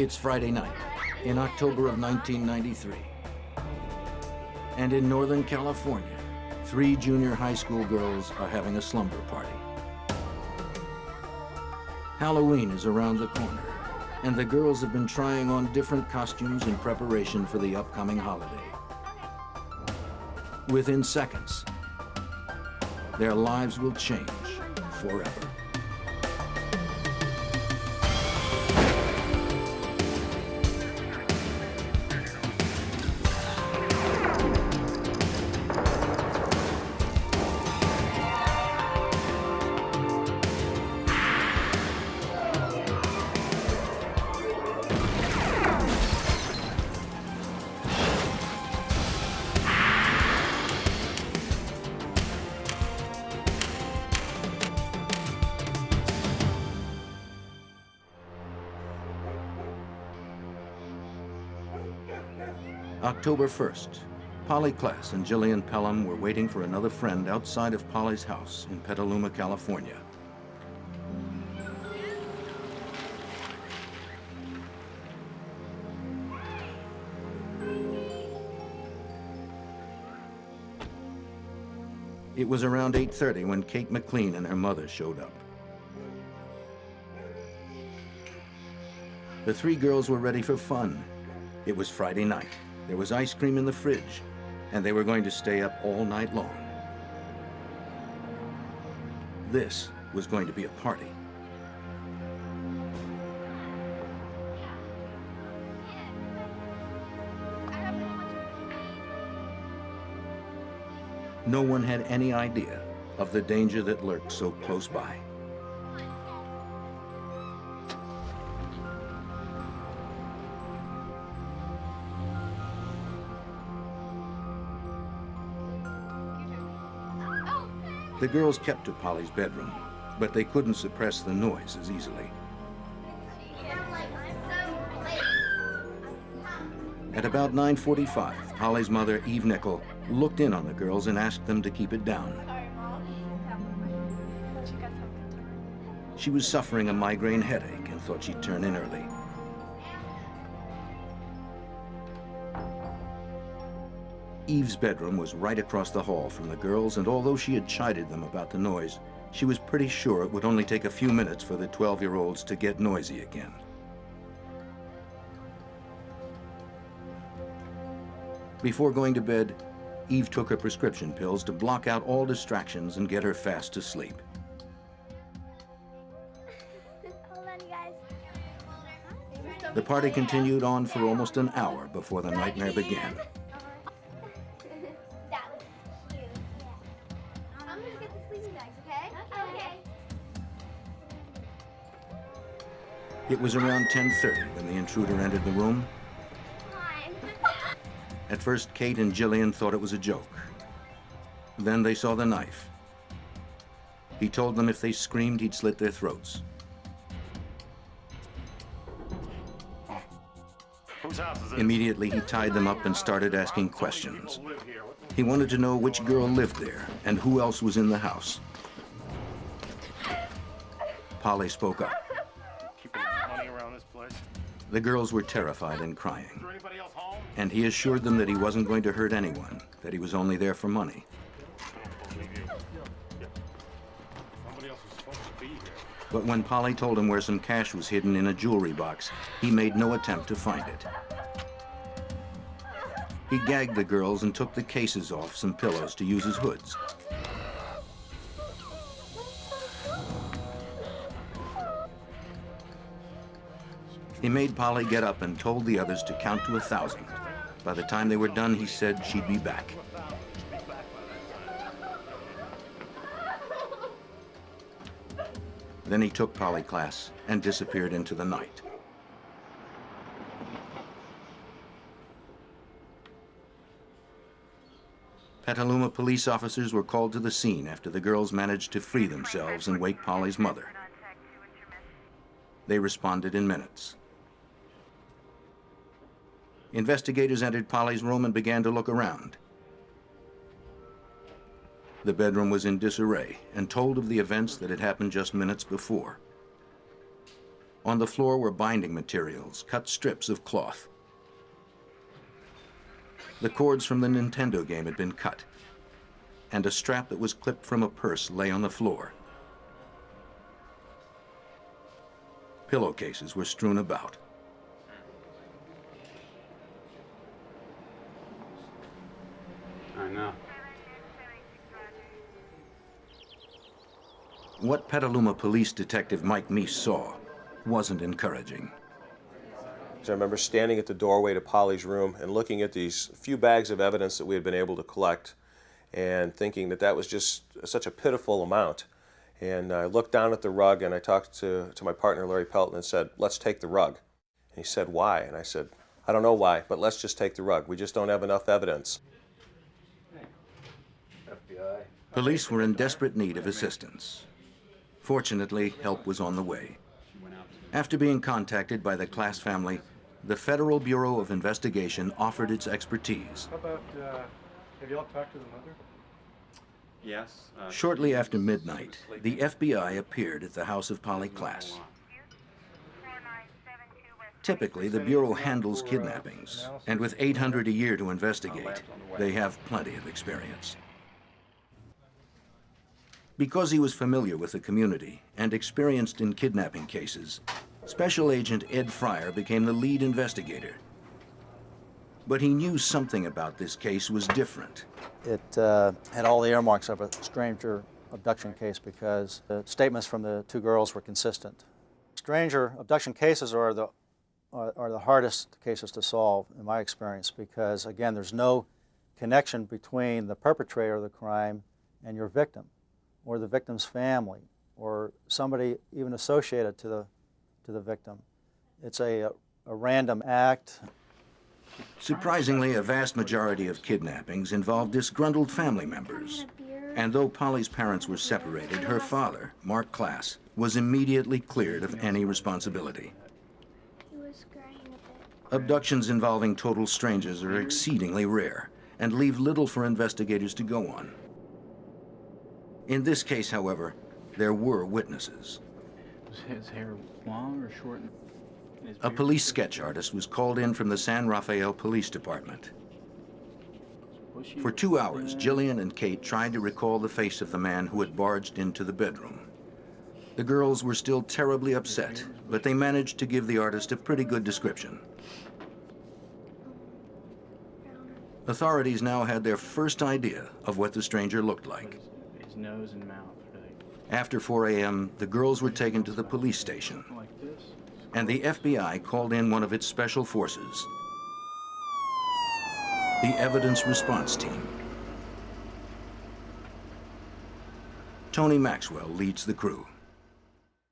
It's Friday night in October of 1993. And in Northern California, 3 junior high school girls are having a slumber party. Halloween is around the corner, and the girls have been trying on different costumes in preparation for the upcoming holiday. Within seconds, their lives will change forever. October 1st, Polly Klaas and Jillian Pelham were waiting for another friend outside of Polly's house in Petaluma, California. It was around 8:30 when Kate McLean and her mother showed up. The 3 girls were ready for fun. It was Friday night. There was ice cream in the fridge, and they were going to stay up all night long. This was going to be a party. No one had any idea of the danger that lurked so close by. The girls kept to Polly's bedroom, but they couldn't suppress the noise as easily. At about 9:45, Polly's mother, Eve Nickel, looked in on the girls and asked them to keep it down. She was suffering a migraine headache and thought she'd turn in early. Eve's bedroom was right across the hall from the girls, and although she had chided them about the noise, she was pretty sure it would only take a few minutes for the 12-year-olds to get noisy again. Before going to bed, Eve took her prescription pills to block out all distractions and get her fast to sleep. Hold on, you guys. The party continued on for almost an hour before the nightmare began. That was cute. Yeah. I'm gonna get the sleeping bags, okay? Okay. It was around 10:30 when the intruder entered the room. Hi. At first, Kate and Jillian thought it was a joke. Then they saw the knife. He told them if they screamed, he'd slit their throats. Immediately, he tied them up and started asking questions. He wanted to know which girl lived there and who else was in the house. Polly spoke up. The girls were terrified and crying. And he assured them that he wasn't going to hurt anyone, that he was only there for money. But when Polly told him where some cash was hidden in a jewelry box, he made no attempt to find it. He gagged the girls and took the cases off some pillows to use as hoods. He made Polly get up and told the others to count to 1,000. By the time they were done, he said she'd be back. Then he took Polly Klaas and disappeared into the night. Petaluma police officers were called to the scene after the girls managed to free themselves and wake Polly's mother. They responded in minutes. Investigators entered Polly's room and began to look around. The bedroom was in disarray and told of the events that had happened just minutes before. On the floor were binding materials, cut strips of cloth. The cords from the Nintendo game had been cut, and a strap that was clipped from a purse lay on the floor. Pillowcases were strewn about. I know. What Petaluma Police Detective Mike Meese saw wasn't encouraging. So I remember standing at the doorway to Polly's room and looking at these few bags of evidence that we had been able to collect and thinking that that was just such a pitiful amount. And I looked down at the rug and I talked to my partner, Larry Pelton, and said, "Let's take the rug." And he said, "Why?" And I said, "I don't know why, but let's just take the rug. We just don't have enough evidence." FBI. Police were in desperate need of assistance. Fortunately, help was on the way. After being contacted by the Klaas family, the Federal Bureau of Investigation offered its expertise. How about, have y'all talked to the mother? Yes. Shortly after midnight, the FBI appeared at the house of Polly Klaas. Typically, the Bureau handles kidnappings, and with $800 a year to investigate, they have plenty of experience. Because he was familiar with the community and experienced in kidnapping cases, Special Agent Ed Fryer became the lead investigator. But he knew something about this case was different. It had all the earmarks of a stranger abduction case because the statements from the two girls were consistent. Stranger abduction cases are the hardest cases to solve, in my experience, because, again, there's no connection between the perpetrator of the crime and your victim, or the victim's family, or somebody even associated to the victim. It's a random act. Surprisingly, a vast majority of kidnappings involved disgruntled family members. And though Polly's parents were separated, her father, Mark Klaas, was immediately cleared of any responsibility. Abductions involving total strangers are exceedingly rare and leave little for investigators to go on. In this case, however, there were witnesses. Was his hair long or short? A police sketch artist was called in from the San Rafael Police Department. For 2 hours, Jillian and Kate tried to recall the face of the man who had barged into the bedroom. The girls were still terribly upset, but they managed to give the artist a pretty good description. Authorities now had their first idea of what the stranger looked like. His nose and mouth. After 4 a.m., the girls were taken to the police station, and the FBI called in one of its special forces, the Evidence Response Team. Tony Maxwell leads the crew.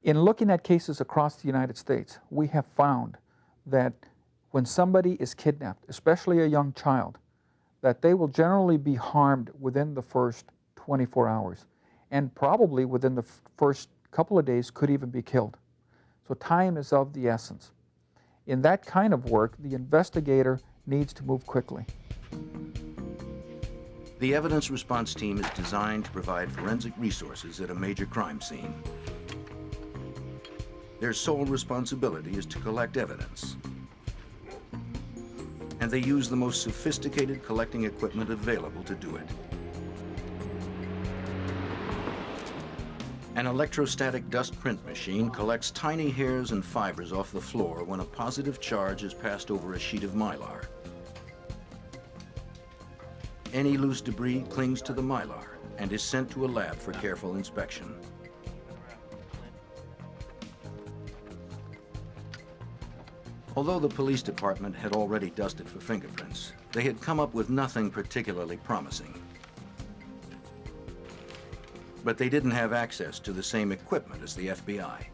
In looking at cases across the United States, we have found that when somebody is kidnapped, especially a young child, that they will generally be harmed within the first 24 hours, and probably within the first couple of days could even be killed. So time is of the essence. In that kind of work, the investigator needs to move quickly. The Evidence Response Team is designed to provide forensic resources at a major crime scene. Their sole responsibility is to collect evidence. And they use the most sophisticated collecting equipment available to do it. An electrostatic dust print machine collects tiny hairs and fibers off the floor when a positive charge is passed over a sheet of mylar. Any loose debris clings to the mylar and is sent to a lab for careful inspection. Although the police department had already dusted for fingerprints, they had come up with nothing particularly promising. But they didn't have access to the same equipment as the FBI.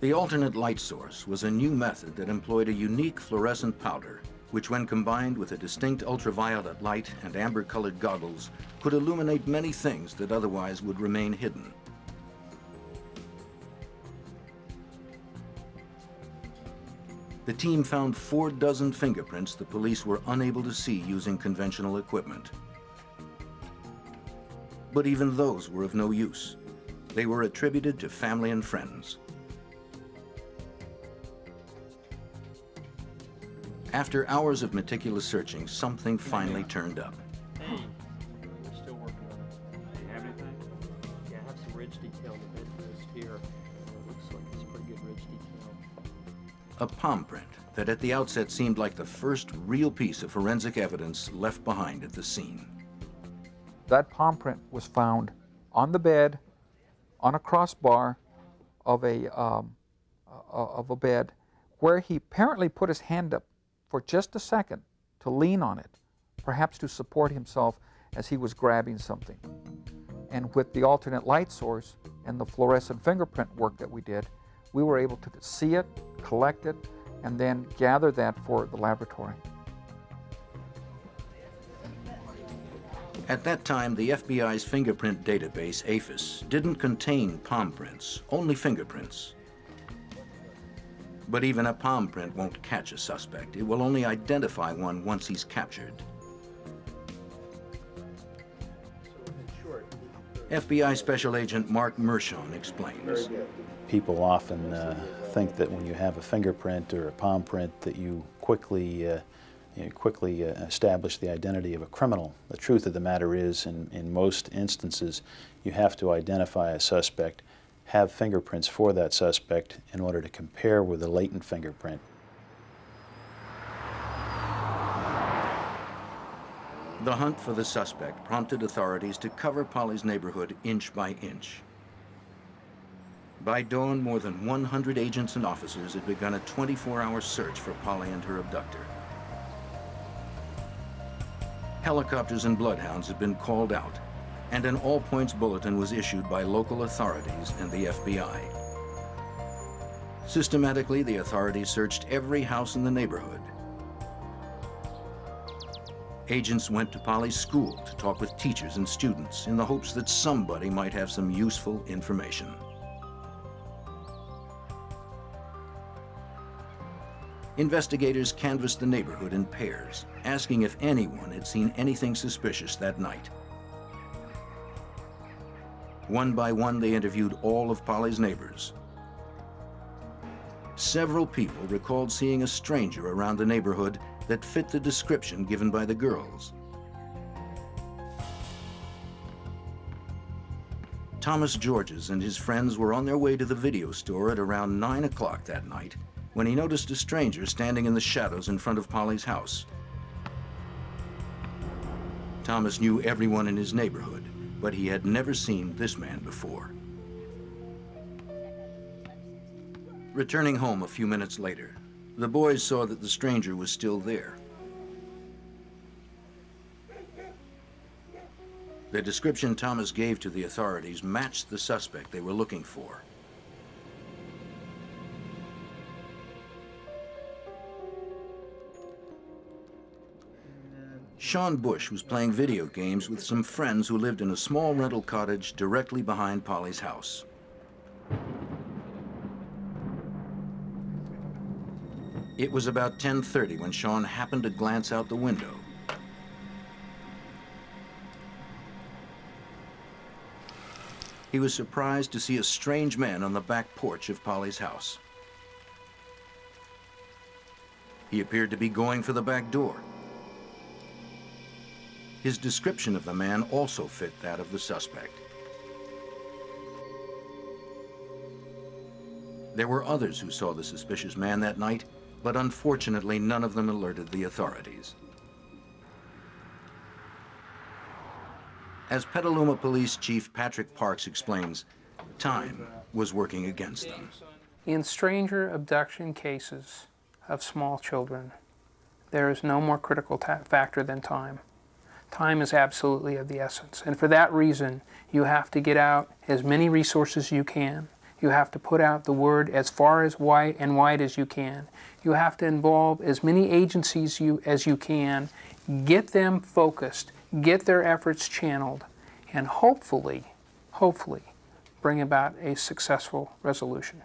The alternate light source was a new method that employed a unique fluorescent powder, which when combined with a distinct ultraviolet light and amber-colored goggles, could illuminate many things that otherwise would remain hidden. The team found 4 dozen fingerprints the police were unable to see using conventional equipment. But even those were of no use. They were attributed to family and friends. After hours of meticulous searching, something finally turned up. We're still working on it. Do you have anything? Yeah, I have some ridge detail on the bedpost here. It looks like it's pretty good ridge detail. A palm print that at the outset seemed like the first real piece of forensic evidence left behind at the scene. That palm print was found on the bed, on a crossbar of a bed, where he apparently put his hand up for just a second to lean on it, perhaps to support himself as he was grabbing something. And with the alternate light source and the fluorescent fingerprint work that we did, we were able to see it, collect it, and then gather that for the laboratory. At that time, the FBI's fingerprint database, AFIS, didn't contain palm prints, only fingerprints. But even a palm print won't catch a suspect. It will only identify one once he's captured. FBI Special Agent Mark Mershon explains. People often think that when you have a fingerprint or a palm print that you quickly establish the identity of a criminal. The truth of the matter is, in most instances, you have to identify a suspect, have fingerprints for that suspect in order to compare with a latent fingerprint. The hunt for the suspect prompted authorities to cover Polly's neighborhood inch by inch. By dawn, more than 100 agents and officers had begun a 24-hour search for Polly and her abductor. Helicopters and bloodhounds had been called out, and an all-points bulletin was issued by local authorities and the FBI. Systematically, the authorities searched every house in the neighborhood. Agents went to Polly's school to talk with teachers and students in the hopes that somebody might have some useful information. Investigators canvassed the neighborhood in pairs, asking if anyone had seen anything suspicious that night. One by one, they interviewed all of Polly's neighbors. Several people recalled seeing a stranger around the neighborhood that fit the description given by the girls. Thomas Georges and his friends were on their way to the video store at around 9 o'clock that night when he noticed a stranger standing in the shadows in front of Polly's house. Thomas knew everyone in his neighborhood, but he had never seen this man before. Returning home a few minutes later, the boys saw that the stranger was still there. The description Thomas gave to the authorities matched the suspect they were looking for. Sean Bush was playing video games with some friends who lived in a small rental cottage directly behind Polly's house. It was about 10:30 when Sean happened to glance out the window. He was surprised to see a strange man on the back porch of Polly's house. He appeared to be going for the back door. His description of the man also fit that of the suspect. There were others who saw the suspicious man that night, but unfortunately none of them alerted the authorities. As Petaluma Police Chief Patrick Parks explains, time was working against them. In stranger abduction cases of small children, there is no more critical factor than time. Time is absolutely of the essence. And for that reason, you have to get out as many resources as you can. You have to put out the word as far as wide as you can. You have to involve as many agencies as you can, get them focused, get their efforts channeled, and hopefully bring about a successful resolution.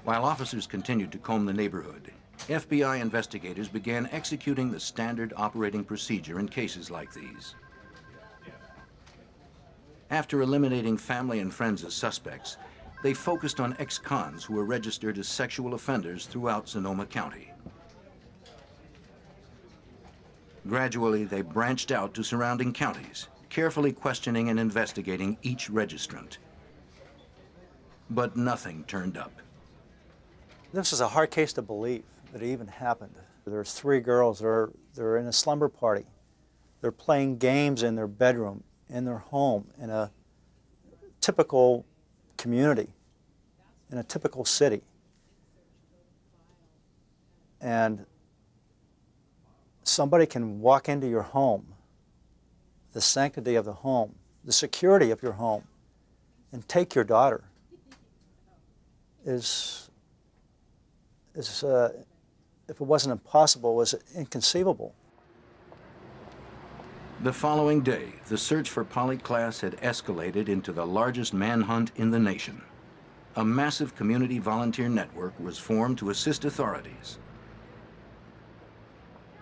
While officers continued to comb the neighborhood, FBI investigators began executing the standard operating procedure in cases like these. After eliminating family and friends as suspects, they focused on ex-cons who were registered as sexual offenders throughout Sonoma County. Gradually, they branched out to surrounding counties, carefully questioning and investigating each registrant. But nothing turned up. This is a hard case to believe that it even happened. There's 3 girls, they're in a slumber party. They're playing games in their bedroom, in their home, in a typical community, in a typical city. And somebody can walk into your home, the sanctity of the home, the security of your home, and take your daughter if it wasn't impossible, was inconceivable. The following day, the search for Polly Klaas had escalated into the largest manhunt in the nation. A massive community volunteer network was formed to assist authorities.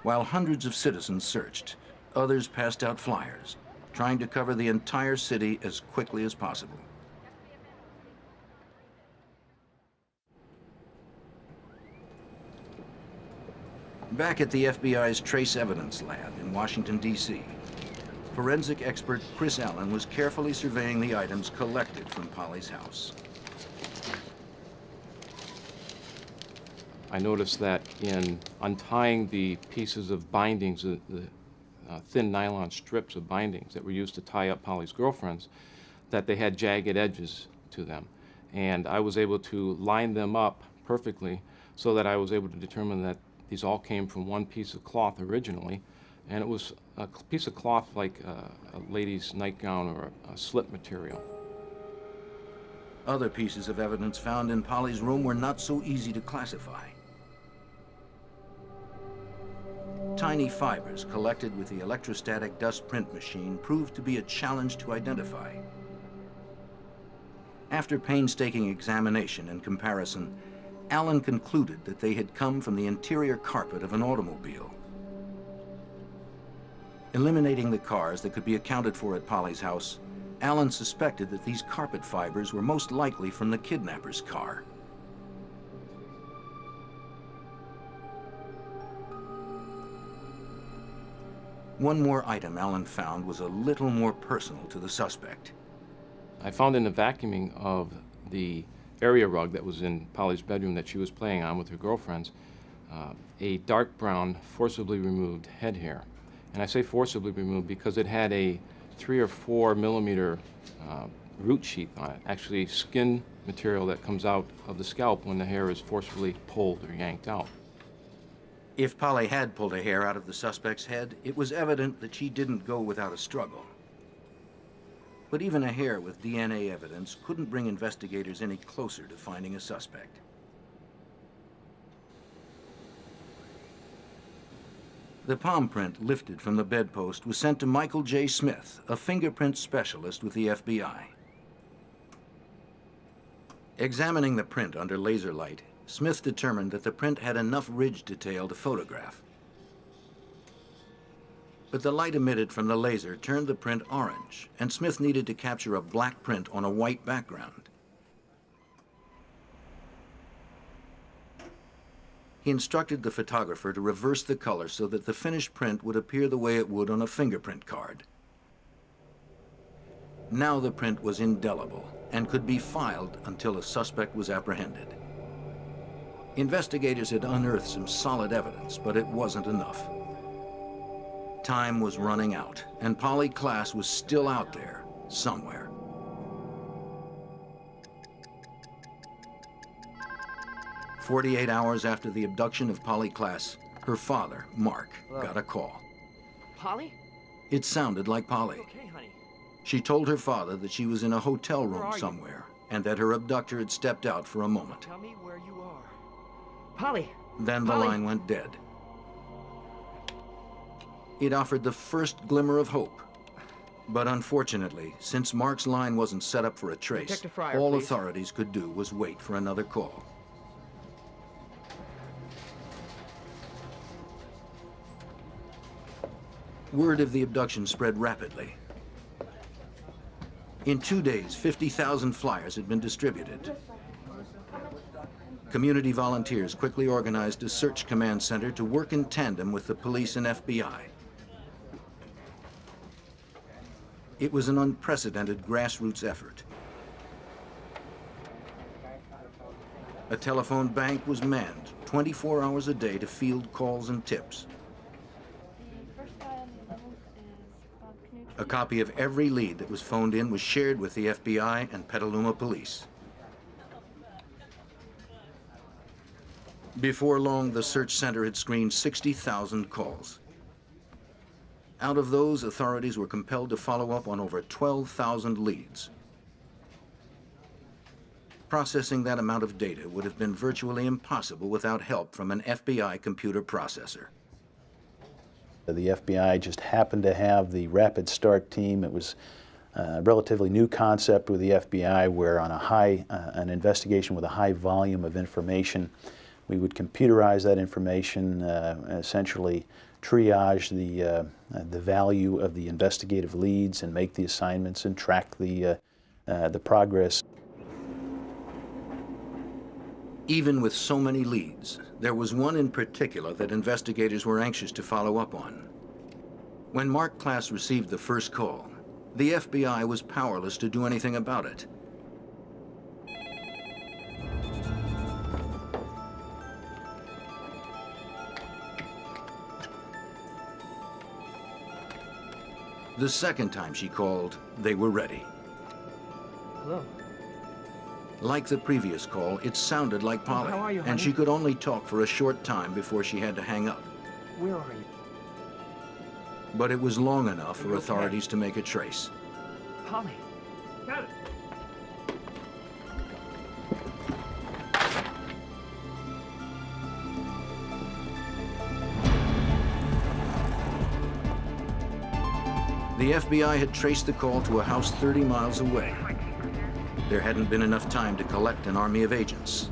While hundreds of citizens searched, others passed out flyers, trying to cover the entire city as quickly as possible. Back at the FBI's Trace Evidence Lab in Washington, D.C., forensic expert Chris Allen was carefully surveying the items collected from Polly's house. I noticed that in untying the pieces of bindings, the thin nylon strips of bindings that were used to tie up Polly's girlfriends, that they had jagged edges to them. And I was able to line them up perfectly so that I was able to determine that these all came from one piece of cloth originally, and it was a piece of cloth like a lady's nightgown or a slip material. Other pieces of evidence found in Polly's room were not so easy to classify. Tiny fibers collected with the electrostatic dust print machine proved to be a challenge to identify. After painstaking examination and comparison, Allen concluded that they had come from the interior carpet of an automobile. Eliminating the cars that could be accounted for at Polly's house, Allen suspected that these carpet fibers were most likely from the kidnapper's car. One more item Allen found was a little more personal to the suspect. I found in the vacuuming of the area rug that was in Polly's bedroom that she was playing on with her girlfriends, a dark brown, forcibly removed head hair. And I say forcibly removed because it had a 3 or 4 millimeter root sheath on it, actually skin material that comes out of the scalp when the hair is forcibly pulled or yanked out. If Polly had pulled a hair out of the suspect's head, it was evident that she didn't go without a struggle. But even a hair with DNA evidence couldn't bring investigators any closer to finding a suspect. The palm print lifted from the bedpost was sent to Michael J. Smith, a fingerprint specialist with the FBI. Examining the print under laser light, Smith determined that the print had enough ridge detail to photograph. But the light emitted from the laser turned the print orange, and Smith needed to capture a black print on a white background. He instructed the photographer to reverse the color so that the finished print would appear the way it would on a fingerprint card. Now the print was indelible and could be filed until a suspect was apprehended. Investigators had unearthed some solid evidence, but it wasn't enough. Time was running out, and Polly Klaas was still out there, somewhere. "48 hours after the abduction of Polly Klaas, her father, Mark, got a call. Polly? It sounded like Polly. Okay, honey. She told her father that she was in a hotel room somewhere, and that her abductor had stepped out for a moment. Tell me where you are. Polly! Then the Polly! line went dead. It offered the first glimmer of hope. But unfortunately, since Mark's line wasn't set up for a trace, Detective Fryer, all please. authorities could do was wait for another call. Word of the abduction spread rapidly. In 2 days, 50,000 flyers had been distributed. Community volunteers quickly organized a search command center to work in tandem with the police and FBI. It was an unprecedented grassroots effort. A telephone bank was manned 24 hours a day to field calls and tips. A copy of every lead that was phoned in was shared with the FBI and Petaluma police. Before long, the search center had screened 60,000 calls. Out of those, authorities were compelled to follow up on over 12,000 leads. Processing that amount of data would have been virtually impossible without help from an FBI computer processor. The FBI just happened to have the Rapid Start team. It was a relatively new concept with the FBI, where on an investigation with a high volume of information, we would computerize that information, essentially triage the value of the investigative leads and make the assignments and track the progress. Even with so many leads, there was one in particular that investigators were anxious to follow up on. When Mark Klaas received the first call, the FBI was powerless to do anything about it. The second time she called, they were ready. Hello. Like the previous call, it sounded like Polly, how are you, and honey? she could only talk for a short time before she had to hang up. Where are you? But it was long enough for Okay. authorities to make a trace. Polly. Got it. The FBI had traced the call to a house 30 miles away. There hadn't been enough time to collect an army of agents.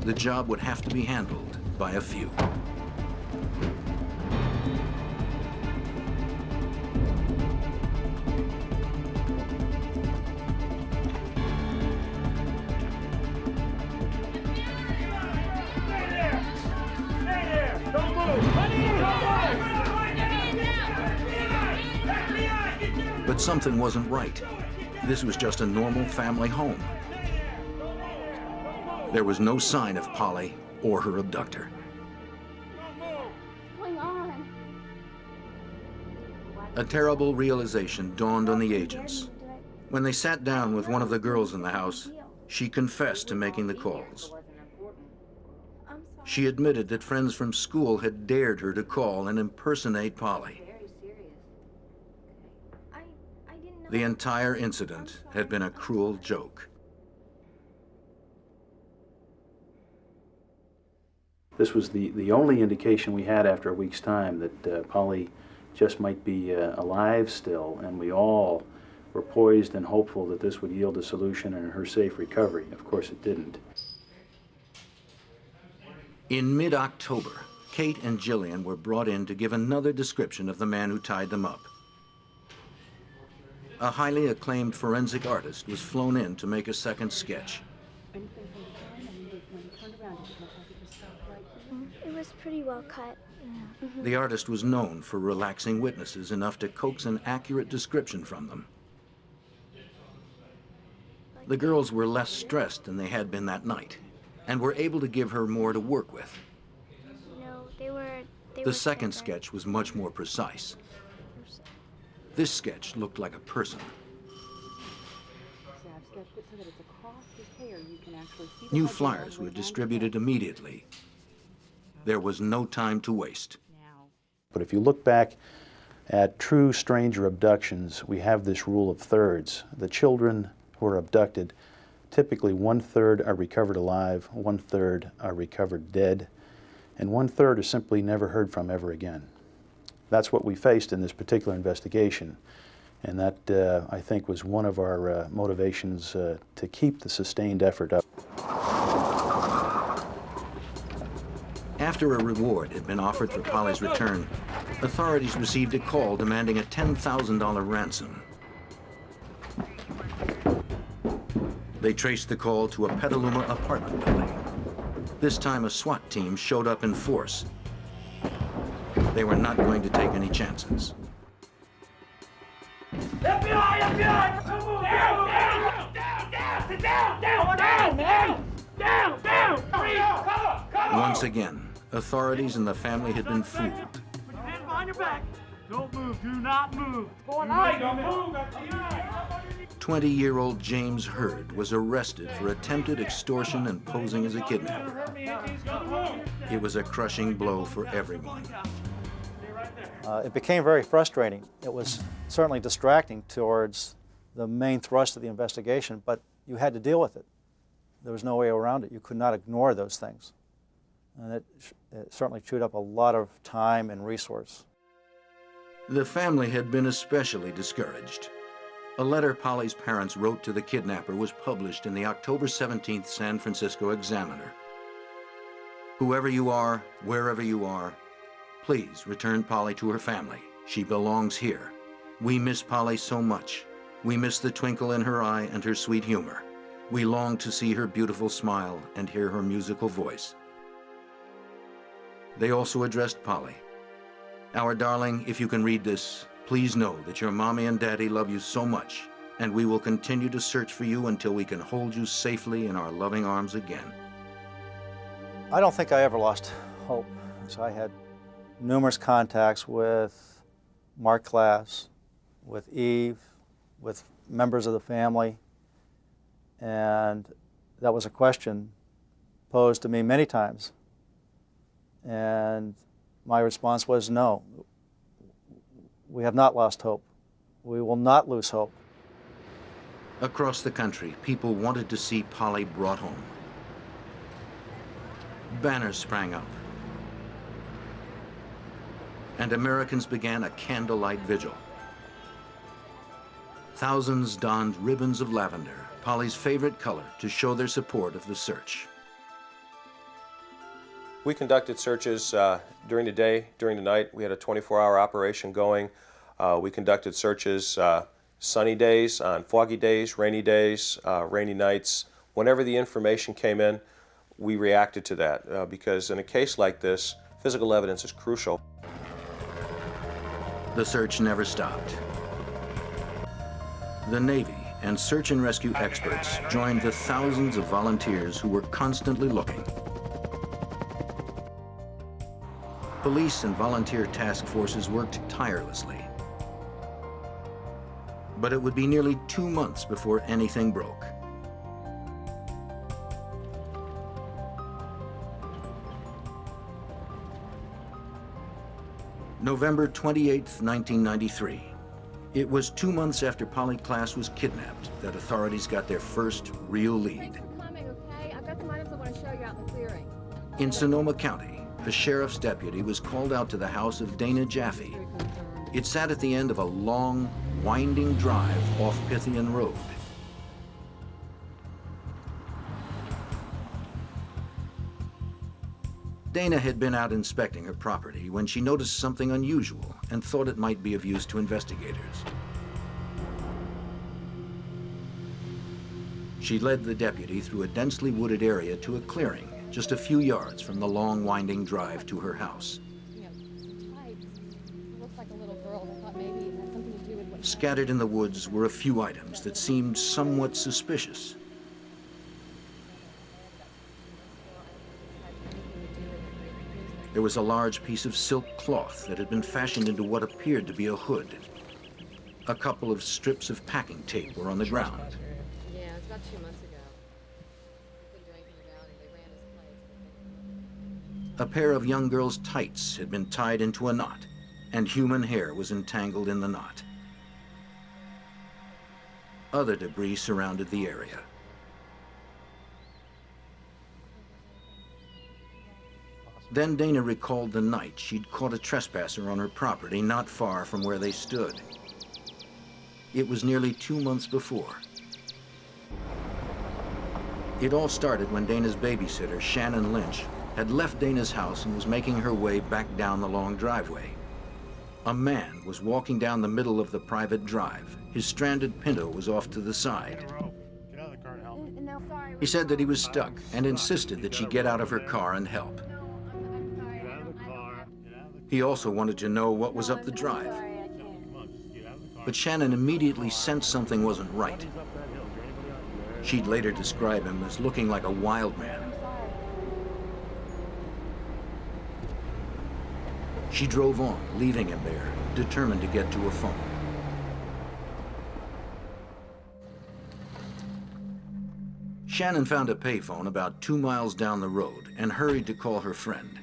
The job would have to be handled by a few. But something wasn't right. This was just a normal family home. There was no sign of Polly or her abductor. What's going on? A terrible realization dawned on the agents. When they sat down with one of the girls in the house, she confessed to making the calls. I'm sorry. She admitted that friends from school had dared her to call and impersonate Polly. I didn't know. The entire incident had been a cruel joke. This was the only indication we had after a week's time that Polly just might be alive still, and we all were poised and hopeful that this would yield a solution and her safe recovery. Of course it didn't. In mid-October, Kate and Jillian were brought in to give another description of the man who tied them up. A highly acclaimed forensic artist was flown in to make a second sketch. It was pretty well cut. The artist was known for relaxing witnesses enough to coax an accurate description from them. The girls were less stressed than they had been that night, and were able to give her more to work with. No, they were. The second sketch was much more precise. This sketch looked like a person. New flyers were distributed immediately. There was no time to waste. But if you look back at true stranger abductions, we have this rule of thirds. The children who are abducted, typically 1/3 are recovered alive, 1/3 are recovered dead, and 1/3 are simply never heard from ever again. That's what we faced in this particular investigation, and that, I think, was one of our motivations to keep the sustained effort up. After a reward had been offered for Polly's return, authorities received a call demanding a $10,000 ransom. They traced the call to a Petaluma apartment building. This time a SWAT team showed up in force. They were not going to take any chances. FBI! FBI! Come on! Down! Down! Down! Down! Sit down! Down! Down! Man! Down! Down! Cover! Cover! Once again, authorities and the family had been fooled. Put your hands behind your back. Don't move. Do not move. Going on. Don't move. 20-year-old James Hurd was arrested for attempted extortion and posing as a kidnapper. It was a crushing blow for everyone. It became very frustrating. It was certainly distracting towards the main thrust of the investigation, but you had to deal with it. There was no way around it. You could not ignore those things. And it certainly chewed up a lot of time and resource. The family had been especially discouraged. A letter Polly's parents wrote to the kidnapper was published in the October 17th San Francisco Examiner. Whoever you are, wherever you are, please return Polly to her family. She belongs here. We miss Polly so much. We miss the twinkle in her eye and her sweet humor. We long to see her beautiful smile and hear her musical voice. They also addressed Polly. Our darling, if you can read this, please know that your mommy and daddy love you so much, and we will continue to search for you until we can hold you safely in our loving arms again. I don't think I ever lost hope. So I had numerous contacts with Mark Klaas, with Eve, with members of the family, and that was a question posed to me many times. And my response was no. We have not lost hope. We will not lose hope. Across the country, people wanted to see Polly brought home. Banners sprang up, and Americans began a candlelight vigil. Thousands donned ribbons of lavender, Polly's favorite color, to show their support of the search. We conducted searches during the day, during the night. We had a 24-hour operation going. We conducted searches sunny days, on foggy days, rainy nights. Whenever the information came in, we reacted to that because in a case like this, physical evidence is crucial. The search never stopped. The Navy and search and rescue experts joined the thousands of volunteers who were constantly looking. Police and volunteer task forces worked tirelessly. But it would be nearly 2 months before anything broke. November 28, 1993. It was 2 months after Polly Klaas was kidnapped that authorities got their first real lead. Thanks for coming, okay? I've got some items I want to show you out in the clearing. In Sonoma County, a sheriff's deputy was called out to the house of Dana Jaffe. It sat at the end of a long, winding drive off Pythian Road. Dana had been out inspecting her property when she noticed something unusual and thought it might be of use to investigators. She led the deputy through a densely wooded area to a clearing just a few yards from the long, winding drive to her house. Scattered in the woods were a few items that seemed somewhat suspicious. There was a large piece of silk cloth that had been fashioned into what appeared to be a hood. A couple of strips of packing tape were on the ground. Yeah, it was about 2 months ago. We couldn't do anything about it. They ran his place. A pair of young girl's tights had been tied into a knot, and human hair was entangled in the knot. Other debris surrounded the area. Then Dana recalled the night she'd caught a trespasser on her property not far from where they stood. It was nearly 2 months before. It all started when Dana's babysitter, Shannon Lynch, had left Dana's house and was making her way back down the long driveway. A man was walking down the middle of the private drive. His stranded Pinto was off to the side. Get out of the car and help me. He said that he was stuck and insisted that she get out of her car and help. He also wanted to know what was up the drive. But Shannon immediately sensed something wasn't right. She'd later describe him as looking like a wild man. She drove on, leaving him there, determined to get to a phone. Shannon found a payphone about 2 miles down the road and hurried to call her friend.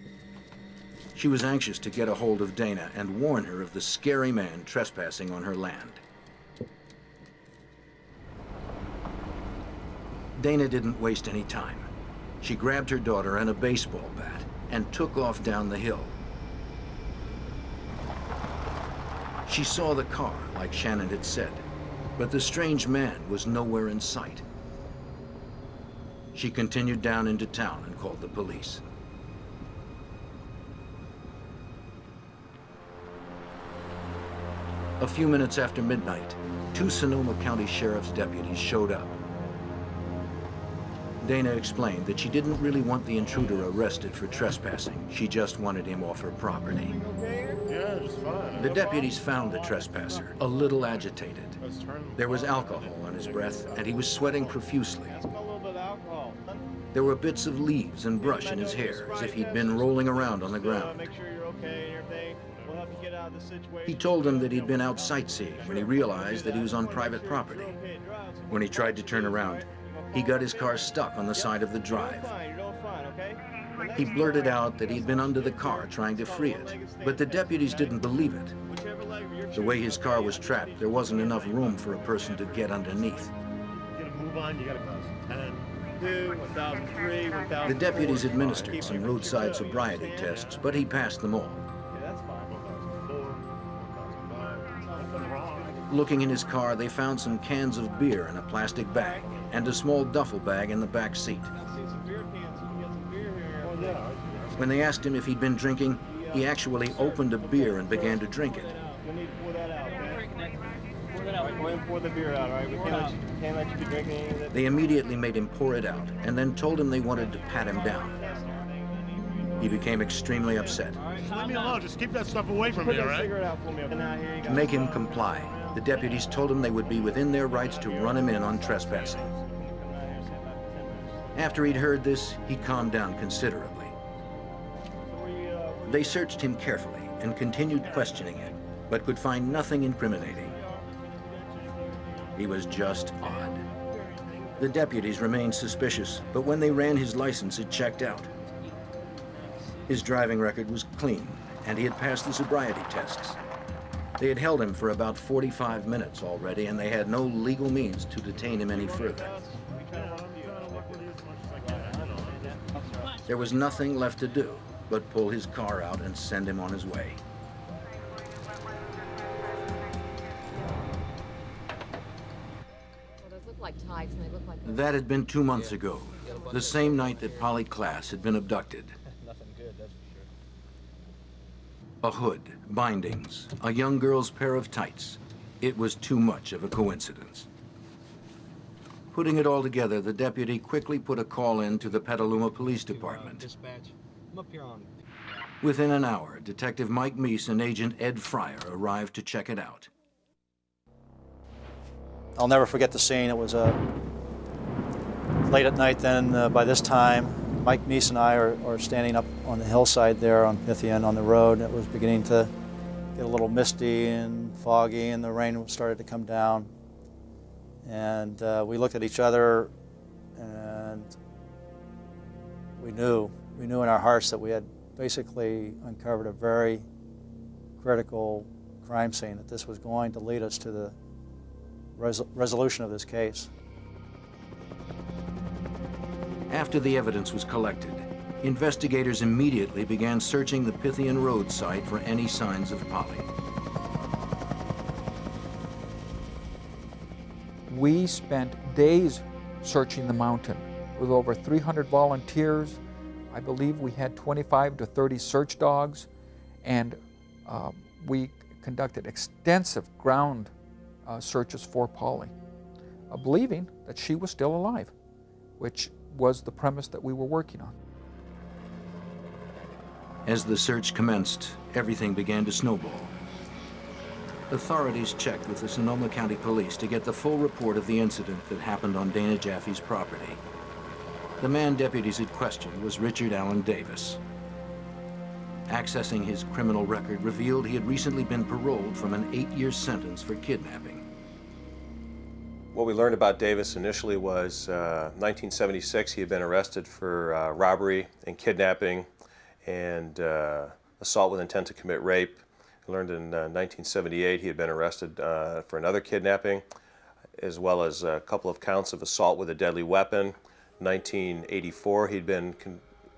She was anxious to get a hold of Dana and warn her of the scary man trespassing on her land. Dana didn't waste any time. She grabbed her daughter and a baseball bat and took off down the hill. She saw the car, like Shannon had said, but the strange man was nowhere in sight. She continued down into town and called the police. A few minutes after midnight, 2 Sonoma County Sheriff's deputies showed up. Dana explained that she didn't really want the intruder arrested for trespassing. She just wanted him off her property. Yeah, just fine. The deputies found the trespasser, a little agitated. There was alcohol on his breath, and he was sweating profusely. There were bits of leaves and brush in his hair, as if he'd been rolling around on the ground. He told them that he'd been out sightseeing when he realized that he was on private property. When he tried to turn around, he got his car stuck on the side of the drive. He blurted out that he'd been under the car trying to free it, but the deputies didn't believe it. The way his car was trapped, there wasn't enough room for a person to get underneath. You gotta move on, you gotta pass 10, 2, 1003, 1000. The deputies administered some roadside sobriety tests, but he passed them all. Looking in his car, they found some cans of beer in a plastic bag and a small duffel bag in the back seat. When they asked him if he'd been drinking, he actually opened a beer and began to drink it. Pour the beer out, all right? We can't let you be drinking any of that. They immediately made him pour it out and then told him they wanted to pat him down. He became extremely upset. Just leave me alone, just keep that stuff away from me, all right? Cigarette out for me. Now, here you go. To make him comply, the deputies told him they would be within their rights to run him in on trespassing. After he'd heard this, he calmed down considerably. They searched him carefully and continued questioning him, but could find nothing incriminating. He was just odd. The deputies remained suspicious, but when they ran his license, it checked out. His driving record was clean, and he had passed the sobriety tests. They had held him for about 45 minutes already, and they had no legal means to detain him any further. There was nothing left to do but pull his car out and send him on his way. Well, those look like tights, and they look like... That had been 2 months ago, the same night that Polly Klaas had been abducted. Nothing good, that's for sure. A hood, bindings, a young girl's pair of tights. It was too much of a coincidence. Putting it all together, the deputy quickly put a call in to the Petaluma Police Department. Dispatch. I'm up here on. Within an hour, Detective Mike Meese and Agent Ed Fryer arrived to check it out. I'll never forget the scene. It was late at night then. By this time, Mike Meese and I are standing up on the hillside there on Pythian on the road. It was beginning to get a little misty and foggy, and the rain started to come down. And we looked at each other, and we knew in our hearts that we had basically uncovered a very critical crime scene, that this was going to lead us to the resolution of this case. After the evidence was collected, investigators immediately began searching the Pythian Road site for any signs of Polly. We spent days searching the mountain with over 300 volunteers. I believe we had 25 to 30 search dogs, and we conducted extensive ground searches for Polly, believing that she was still alive. which was the premise that we were working on. As the search commenced, everything began to snowball. Authorities checked with the Sonoma County Police to get the full report of the incident that happened on Dana Jaffe's property. The man deputies had questioned was Richard Allen Davis. Accessing his criminal record revealed he had recently been paroled from an 8-year sentence for kidnapping. What we learned about Davis initially was 1976 he had been arrested for robbery and kidnapping and assault with intent to commit rape. We learned in 1978 he had been arrested for another kidnapping, as well as a couple of counts of assault with a deadly weapon. 1984 he'd been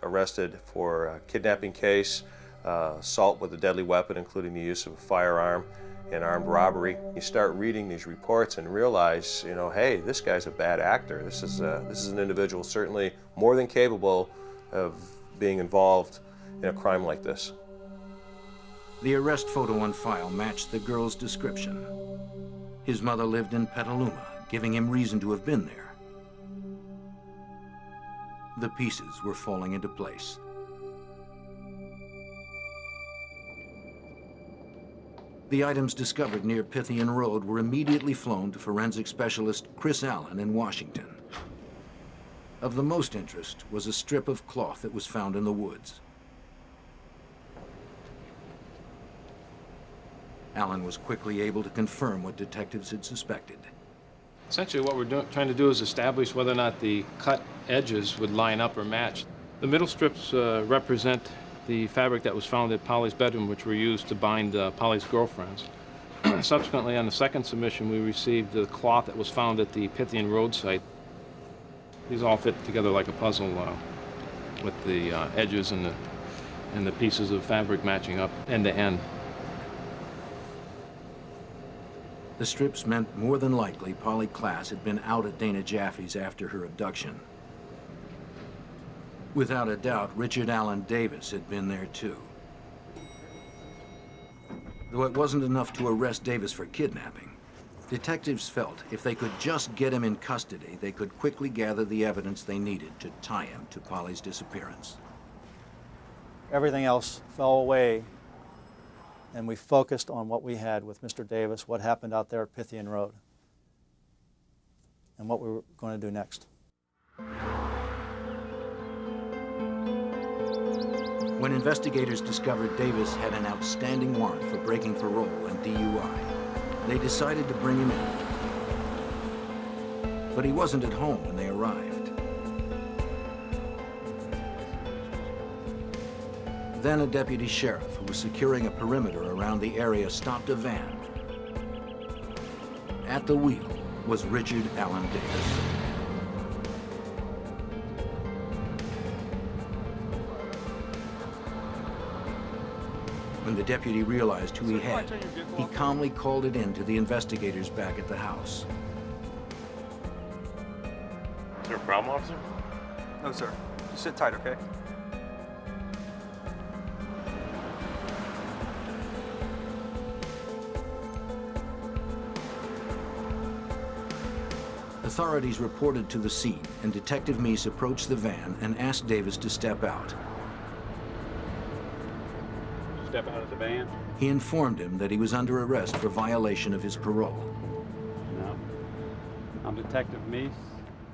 arrested for a kidnapping case, assault with a deadly weapon, including the use of a firearm, and armed robbery. You start reading these reports and realize, you know, hey, this guy's a bad actor. This is an individual certainly more than capable of being involved in a crime like this. The arrest photo on file matched the girl's description. His mother lived in Petaluma, giving him reason to have been there. The pieces were falling into place. The items discovered near Pythian Road were immediately flown to forensic specialist Chris Allen in Washington. Of the most interest was a strip of cloth that was found in the woods. Allen was quickly able to confirm what detectives had suspected. Essentially what we're trying to do is establish whether or not the cut edges would line up or match. The middle strips represent the fabric that was found at Polly's bedroom, which were used to bind Polly's girlfriends. Subsequently, on the second submission, we received the cloth that was found at the Pythian Road site. These all fit together like a puzzle with the edges and the pieces of fabric matching up end to end. The strips meant more than likely Polly Klaas had been out at Dana Jaffe's after her abduction. Without a doubt, Richard Allen Davis had been there too. Though it wasn't enough to arrest Davis for kidnapping, detectives felt if they could just get him in custody, they could quickly gather the evidence they needed to tie him to Polly's disappearance. Everything else fell away, and we focused on what we had with Mr. Davis, what happened out there at Pythian Road, and what we were going to do next. When investigators discovered Davis had an outstanding warrant for breaking parole and DUI, they decided to bring him in. But he wasn't at home when they arrived. Then a deputy sheriff who was securing a perimeter around the area stopped a van. At the wheel was Richard Allen Davis. When the deputy realized who he had, he calmly called it in to the investigators back at the house. Is there a problem, officer? No, sir. Just sit tight, okay? Authorities reported to the scene, and Detective Meese approached the van and asked Davis to step out. Step out of the van? He informed him that he was under arrest for violation of his parole. No. I'm Detective Meese.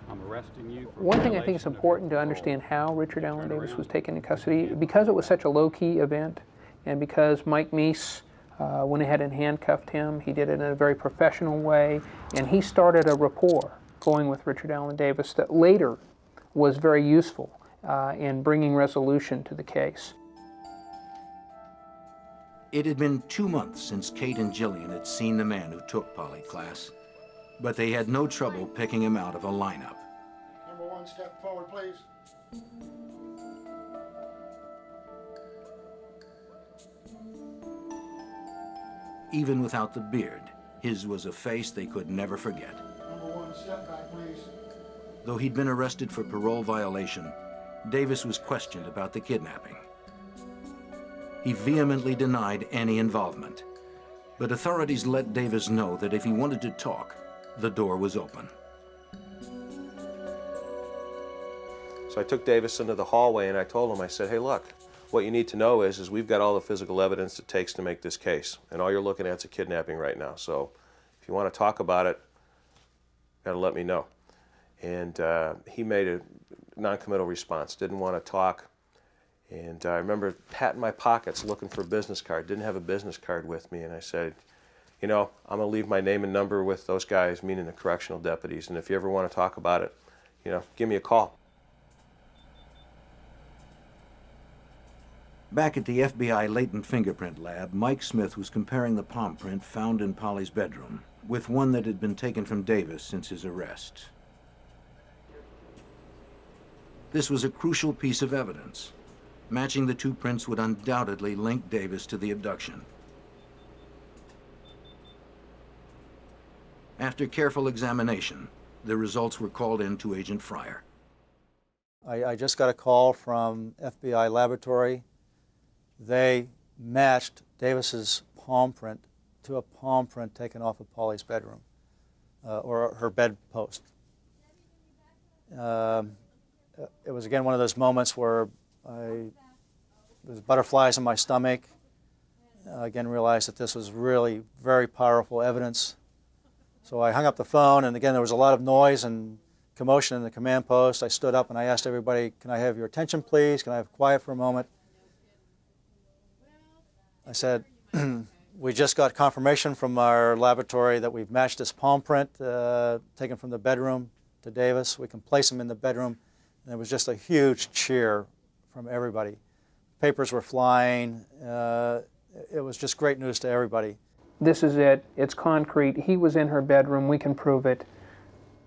I'm arresting you for One thing I think it's important to understand how Richard Allen Davis was taken into custody, because it was such a low-key event, and because Mike Meese went ahead and handcuffed him. He did it in a very professional way, and he started a rapport going with Richard Allen Davis that later was very useful in bringing resolution to the case. It had been 2 months since Kate and Jillian had seen the man who took Polly Klaas, but they had no trouble picking him out of a lineup. Number one, step forward, please. Even without the beard, his was a face they could never forget. Number one, step back, please. Though he'd been arrested for parole violation, Davis was questioned about the kidnapping. He vehemently denied any involvement, but authorities let Davis know that if he wanted to talk, the door was open. So I took Davis into the hallway and I told him, I said, hey, look, what you need to know is we've got all the physical evidence it takes to make this case. And all you're looking at is a kidnapping right now. So if you want to talk about it, you got to let me know. And he made a non-committal response, didn't want to talk. And I remember patting my pockets looking for a business card, didn't have a business card with me. And I said, you know, I'm going to leave my name and number with those guys, meaning the correctional deputies. And if you ever want to talk about it, you know, give me a call. Back at the FBI latent fingerprint lab, Mike Smith was comparing the palm print found in Polly's bedroom with one that had been taken from Davis since his arrest. This was a crucial piece of evidence. Matching the two prints would undoubtedly link Davis to the abduction. After careful examination, the results were called in to Agent Fryer. I just got a call from FBI laboratory. They matched Davis's palm print to a palm print taken off of Polly's bedroom, or her bedpost. It was again one of those moments where there's butterflies in my stomach. Again, realized that this was really very powerful evidence. So I hung up the phone, and again there was a lot of noise and commotion in the command post. I stood up and I asked everybody, "Can I have your attention, please? Can I have quiet for a moment?" I said, we just got confirmation from our laboratory that we've matched this palm print taken from the bedroom to Davis. We can place him in the bedroom. And there was just a huge cheer from everybody. Papers were flying. It was just great news to everybody. This is it. It's concrete. He was in her bedroom. We can prove it.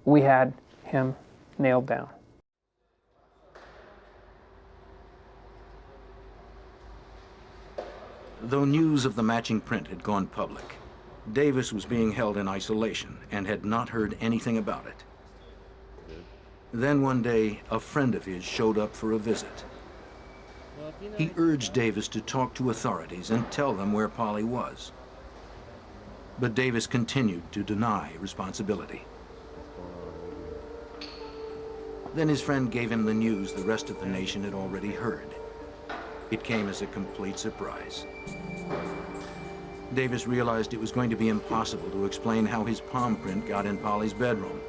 We had him nailed down. Though news of the matching print had gone public, Davis was being held in isolation and had not heard anything about it. Then one day, a friend of his showed up for a visit. He urged Davis to talk to authorities and tell them where Polly was. But Davis continued to deny responsibility. Then his friend gave him the news the rest of the nation had already heard. It came as a complete surprise. Davis realized it was going to be impossible to explain how his palm print got in Polly's bedroom.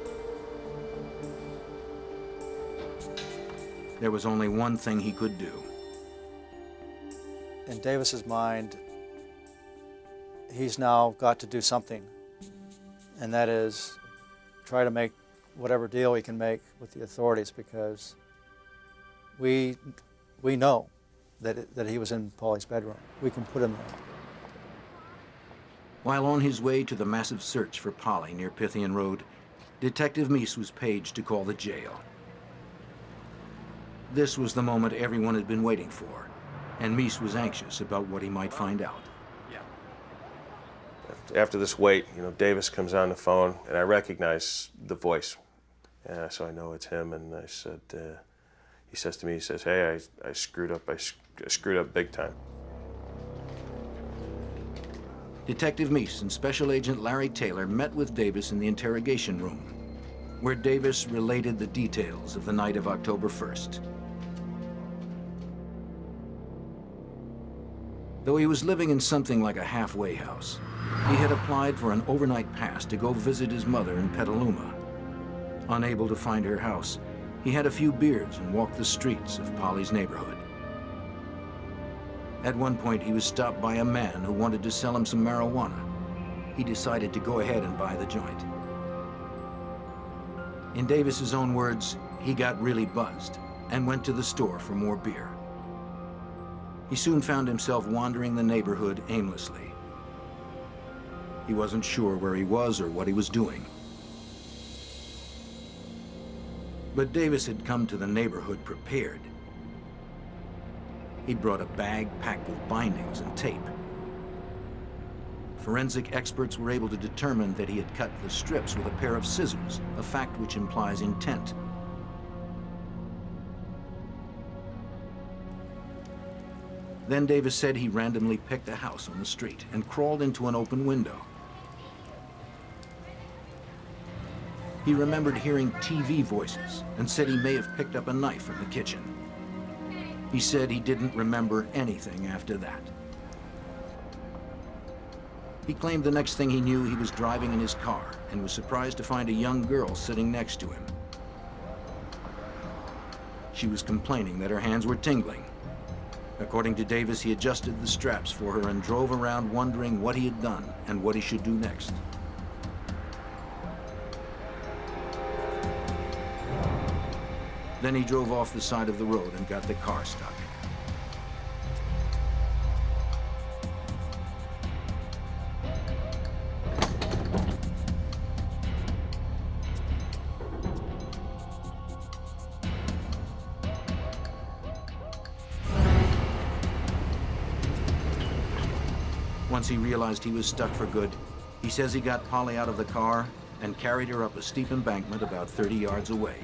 There was only one thing he could do. In Davis's mind, he's now got to do something, and that is try to make whatever deal he can make with the authorities, because we know that he was in Polly's bedroom. We can put him there. While on his way to the massive search for Polly near Pythian Road, Detective Meese was paged to call the jail. This was the moment everyone had been waiting for, and Meese was anxious about what he might find out. After this wait, you know, Davis comes on the phone, and I recognize the voice. So I know it's him, and I said, he says to me, he says, "Hey, I screwed up. I screwed up big time." Detective Meese and Special Agent Larry Taylor met with Davis in the interrogation room, where Davis related the details of the night of October 1st. Though he was living in something like a halfway house, he had applied for an overnight pass to go visit his mother in Petaluma. Unable to find her house, he had a few beers and walked the streets of Polly's neighborhood. At one point, he was stopped by a man who wanted to sell him some marijuana. He decided to go ahead and buy the joint. In Davis's own words, he got really buzzed and went to the store for more beer. He soon found himself wandering the neighborhood aimlessly. He wasn't sure where he was or what he was doing. But Davis had come to the neighborhood prepared. He'd brought a bag packed with bindings and tape. Forensic experts were able to determine that he had cut the strips with a pair of scissors, a fact which implies intent. Then Davis said he randomly picked a house on the street and crawled into an open window. He remembered hearing TV voices and said he may have picked up a knife from the kitchen. He said he didn't remember anything after that. He claimed the next thing he knew, he was driving in his car and was surprised to find a young girl sitting next to him. She was complaining that her hands were tingling. According to Davis, he adjusted the straps for her and drove around wondering what he had done and what he should do next. Then he drove off the side of the road and got the car stuck. Once he realized he was stuck for good, he says he got Polly out of the car and carried her up a steep embankment about 30 yards away.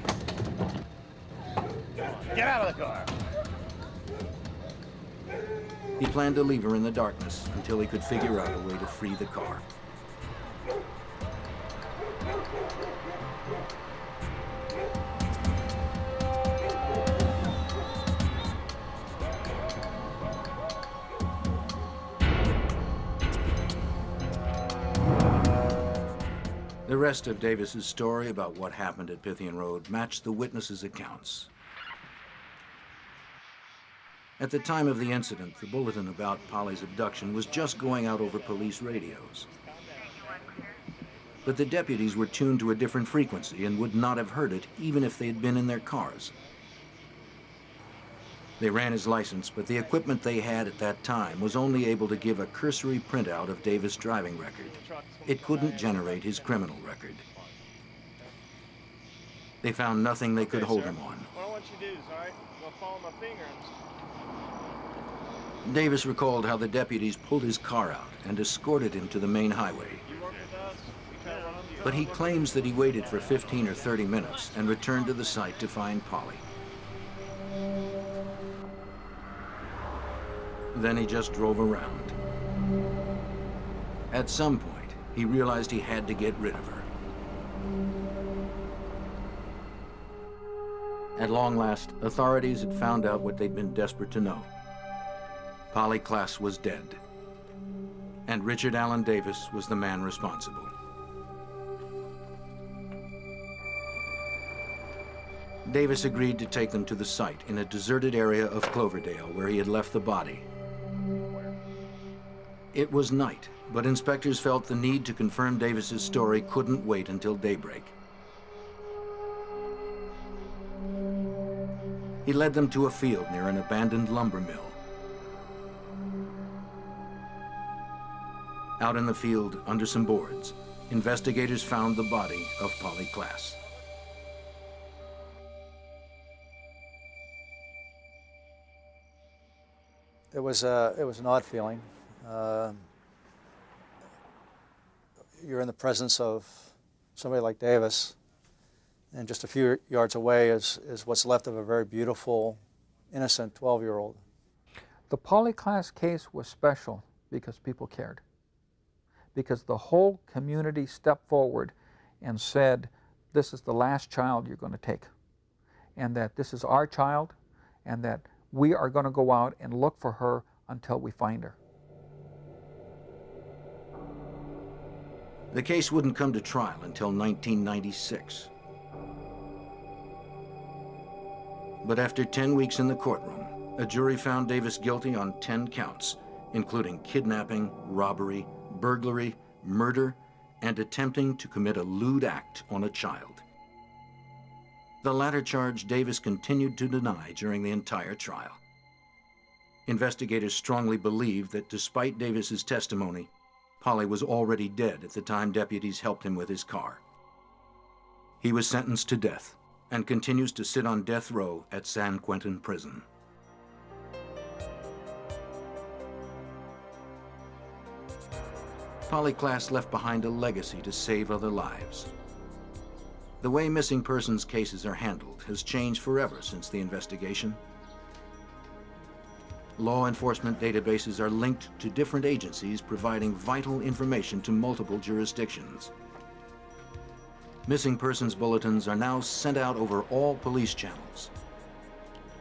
Get out of the car! He planned to leave her in the darkness until he could figure out a way to free the car. The rest of Davis's story about what happened at Pythian Road matched the witnesses' accounts. At the time of the incident, the bulletin about Polly's abduction was just going out over police radios. But the deputies were tuned to a different frequency and would not have heard it even if they had been in their cars. They ran his license, but the equipment they had at that time was only able to give a cursory printout of Davis' driving record. It couldn't generate his criminal record. They found nothing they could hold him on. What I want you to do is, all right, I'm gonna follow my finger. Davis recalled how the deputies pulled his car out and escorted him to the main highway. But he claims that he waited for 15 or 30 minutes and returned to the site to find Polly. Then he just drove around. At some point, he realized he had to get rid of her. At long last, authorities had found out what they'd been desperate to know. Polly Klaas was dead, and Richard Allen Davis was the man responsible. Davis agreed to take them to the site in a deserted area of Cloverdale where he had left the body. It was night, but inspectors felt the need to confirm Davis's story couldn't wait until daybreak. He led them to a field near an abandoned lumber mill. Out in the field, under some boards, investigators found the body of Polly Klaas. It was an odd feeling. You're in the presence of somebody like Davis, and just a few yards away is what's left of a very beautiful, innocent 12-year-old. The Polly Klaas case was special because people cared. Because the whole community stepped forward and said, this is the last child you're going to take, and that this is our child, and that we are going to go out and look for her until we find her. The case wouldn't come to trial until 1996. But after 10 weeks in the courtroom, a jury found Davis guilty on 10 counts, including kidnapping, robbery, burglary, murder, and attempting to commit a lewd act on a child. The latter charge Davis continued to deny during the entire trial. Investigators strongly believe that despite Davis's testimony, Polly was already dead at the time deputies helped him with his car. He was sentenced to death and continues to sit on death row at San Quentin Prison. Polly Klaas left behind a legacy to save other lives. The way missing persons cases are handled has changed forever since the investigation. Law enforcement databases are linked to different agencies providing vital information to multiple jurisdictions. Missing persons bulletins are now sent out over all police channels.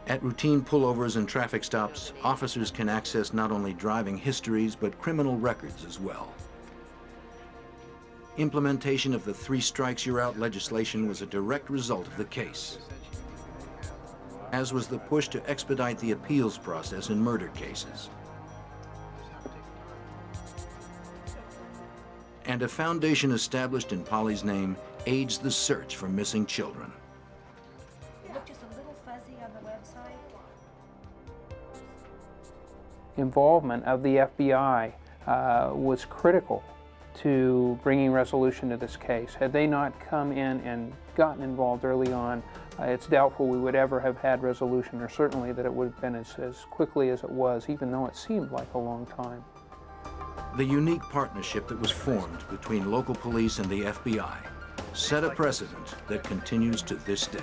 At routine pullovers and traffic stops, officers can access not only driving histories, but criminal records as well. Implementation of the 3 strikes you're out legislation was a direct result of the case, as was the push to expedite the appeals process in murder cases. And a foundation established in Polly's name aids the search for missing children. It looked just a little fuzzy on the website. Involvement of the FBI was critical to bringing resolution to this case. Had they not come in and gotten involved early on, it's doubtful we would ever have had resolution, or certainly that it would have been as quickly as it was, even though it seemed like a long time. The unique partnership that was formed between local police and the FBI set a precedent that continues to this day.